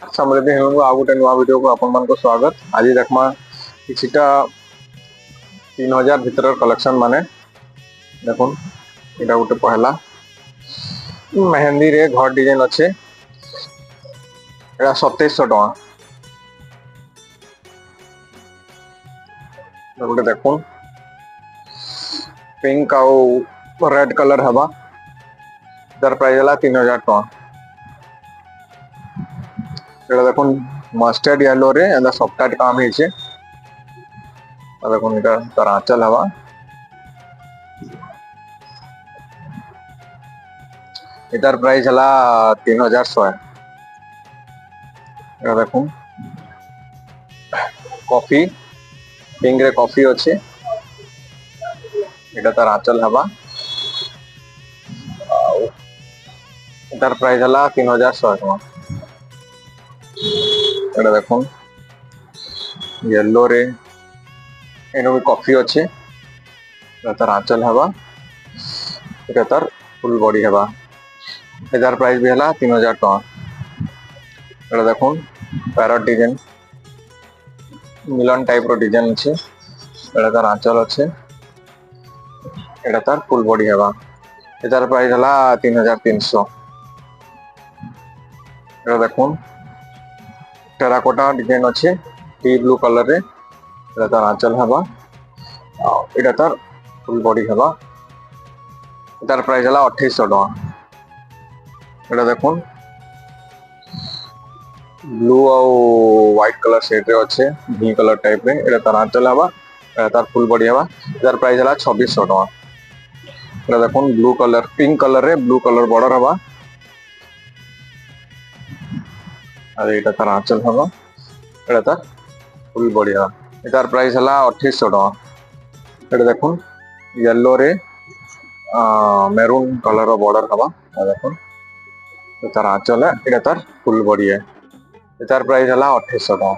समृद्धि हेमु आ गोटे नुआ वीडियो को आपण मानको स्वागत। आज देखमा किछिटा 3000 भीतर कलेक्शन माने देखुन एटा गोटे पहला मेहंदी रे घर डिजाइन अच्छे एटा 2700 टका गोटे देखुन पिंक आउ रेड कलर हवा तार प्राइस हला 3000 टका। एटा देखुन मस्टर्ड येलो रे एंदा सॉफ्ट काम हेचे देखुन एटा तार आंचल हवा एटार प्राइस हला 3100। एटा देखुन कॉफी पिंक रे कॉफी अच्छे एटा तार आंचल हवा एटार प्राइस हला 3100 टका। एटा देखुन येलो रे एनो भी कॉफी अच्छे तार आंचल हवा एटा तार फुल बॉडी हवा एटार प्राइस भी हला 3000 टका। एटा देखुन पैरट डिजाइन मिलन टाइप रो डिजाइन अच्छे एटा तार आंचल अच्छे एटा तार फुल बॉडी हवा एटार प्राइस हला 3300। एटा देखुन टेराकोटा डिजाइन अच्छे टी ब्लू कलर रे एटा तार आंचल हवा एटा तार फुल बॉडी हवा एटार प्राइस हला 2800 टका। एटा देखुन ब्लू आउ व्हाइट कलर शेड रे अच्छे भी कलर टाइप रे एटा तार आंचल हवा एटा तार फुल बॉडी हवा एटार प्राइस हला 2600 टका। एटा देखुन ब्लू कलर पिंक कलर रे ब्लू कलर बॉर्डर हवा अरे एटा तार आंचल हवा एटा तार फुल बॉडी हवा एटार प्राइस हला 2800 टका। एटा देखुन येलो रे मेरून कलर रो बॉर्डर हवा देखुन तार आंचल है एटा तार फुल बॉडी है एटार प्राइस हला 2800 टका।